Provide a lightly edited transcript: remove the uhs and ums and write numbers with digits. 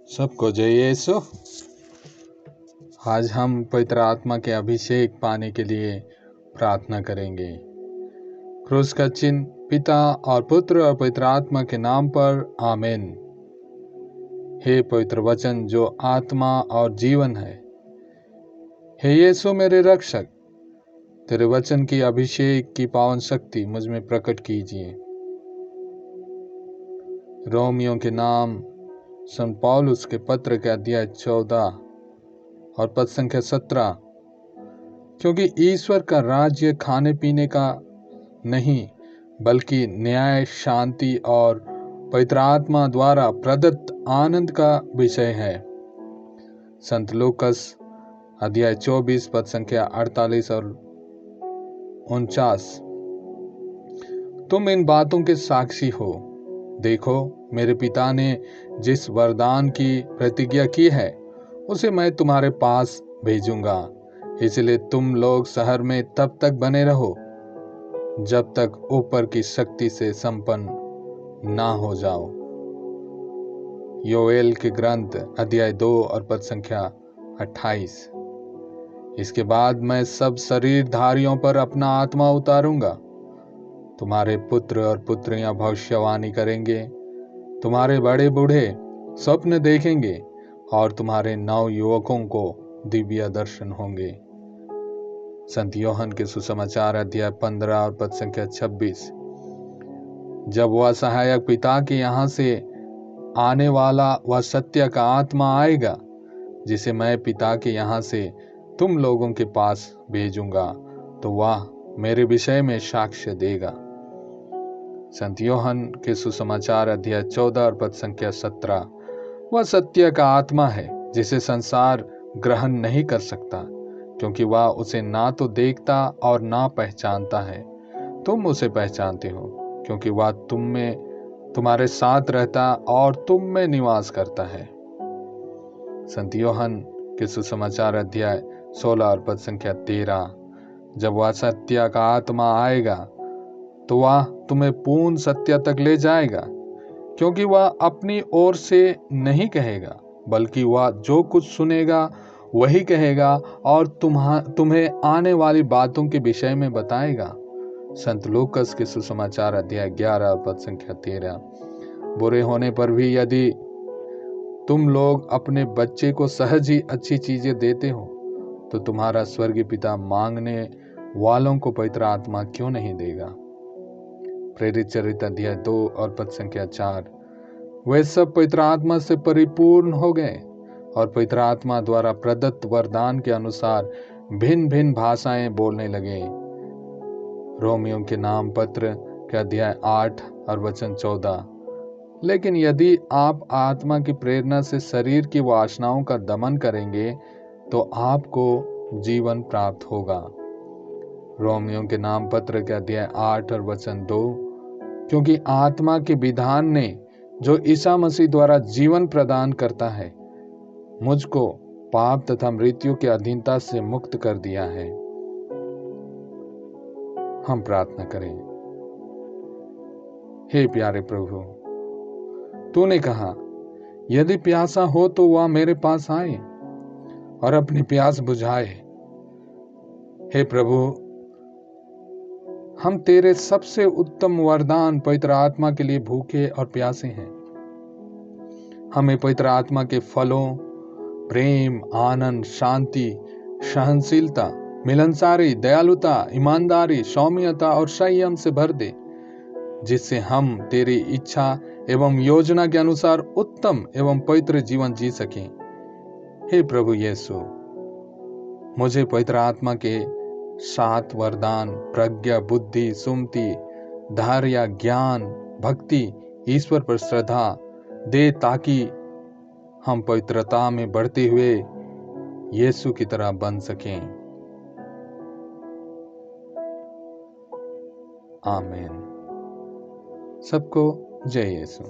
सबको जय यीशु। आज हम पवित्र आत्मा के अभिषेक पाने के लिए प्रार्थना करेंगे। क्रूस का चिन्ह पिता और पुत्र और पवित्र आत्मा के नाम पर आमीन। हे पवित्र वचन जो आत्मा और जीवन है, हे यीशु मेरे रक्षक, तेरे वचन की अभिषेक की पावन शक्ति मुझ में प्रकट कीजिए। रोमियों के नाम संत पौलुस के पत्र के अध्याय 14 और पद संख्या 17, क्योंकि ईश्वर का राज्य खाने पीने का नहीं बल्कि न्याय, शांति और पवित्र आत्मा द्वारा प्रदत्त आनंद का विषय है। संत लूकस अध्याय 24 पद संख्या 48 और 49। तुम इन बातों के साक्षी हो। देखो, मेरे पिता ने जिस वरदान की प्रतिज्ञा की है उसे मैं तुम्हारे पास भेजूंगा। इसलिए तुम लोग शहर में तब तक बने रहो जब तक ऊपर की शक्ति से संपन्न ना हो जाओ। योएल के ग्रंथ अध्याय 2 और पद संख्या 28। इसके बाद मैं सब शरीरधारियों पर अपना आत्मा उतारूंगा। तुम्हारे पुत्र और पुत्रियां भविष्यवाणी करेंगे, तुम्हारे बड़े बूढ़े स्वप्न देखेंगे और तुम्हारे नव युवकों को दिव्य दर्शन होंगे। संत यूहन्ना के सुसमाचार अध्याय 15 और पद संख्या 26। जब वह सहायक पिता के यहाँ से आने वाला वह सत्य का आत्मा आएगा, जिसे मैं पिता के यहाँ से तुम लोगों के पास भेजूंगा, तो वह मेरे विषय में साक्ष्य देगा। संत यूहन्ना के सुसमाचार अध्याय 14 और पद संख्या 17। वह सत्य का आत्मा है जिसे संसार ग्रहण नहीं कर सकता, क्योंकि वह उसे ना तो देखता और ना पहचानता है। तुम उसे पहचानते हो, क्योंकि वह तुम में तुम्हारे साथ रहता और तुम में निवास करता है। संत यूहन्ना के सुसमाचार अध्याय 16 और पद संख्या 13। जब वह सत्य का आत्मा आएगा तो वह तुम्हें पूर्ण सत्य तक ले जाएगा, क्योंकि वह अपनी ओर से नहीं कहेगा, बल्कि वह जो कुछ सुनेगा वही कहेगा और तुम्हें आने वाली बातों के विषय में बताएगा। संत लूकस के सुसमाचार अध्याय 11 पद संख्या 13। बुरे होने पर भी यदि तुम लोग अपने बच्चे को सहज ही अच्छी चीजें देते हो, तो तुम्हारा स्वर्गीय पिता मांगने वालों को पवित्र आत्मा क्यों नहीं देगा। प्रेरित चरित्र अध्याय 2 और पद संख्या 4। वे सब पवित्र आत्मा से परिपूर्ण हो गए और पवित्र आत्मा द्वारा प्रदत्त वरदान के अनुसार भिन्न भिन्न भाषाएं बोलने लगे। रोमियों के नाम पत्र के अध्याय 8 और वचन 14। लेकिन यदि आप आत्मा की प्रेरणा से शरीर की वासनाओं का दमन करेंगे तो आपको जीवन प्राप्त होगा। रोमियों के नाम पत्र के अध्याय 8 और वचन 2। क्योंकि आत्मा के विधान ने जो ईसा मसीह द्वारा जीवन प्रदान करता है, मुझको पाप तथा मृत्यु की अधीनता से मुक्त कर दिया है। हम प्रार्थना करें। हे प्यारे प्रभु, तूने कहा, यदि प्यासा हो तो वह मेरे पास आए और अपनी प्यास बुझाए। हे प्रभु, हम तेरे सबसे उत्तम वरदान पवित्र आत्मा के लिए भूखे और प्यासे हैं। हमें पवित्र आत्मा के फलों प्रेम, आनंद, शांति, सहनशीलता, मिलनसारी, दयालुता, ईमानदारी, सौम्यता और संयम से भर दे, जिससे हम तेरी इच्छा एवं योजना के अनुसार उत्तम एवं पवित्र जीवन जी सकें। हे प्रभु यीशु, मुझे पवित्र आत्मा के 7 वरदान प्रज्ञा, बुद्धि, सुमति, धैर्य, ज्ञान, भक्ति, ईश्वर पर श्रद्धा दे, ताकि हम पवित्रता में बढ़ते हुए यीशु की तरह बन सकें। आमीन। सबको जय यीशु।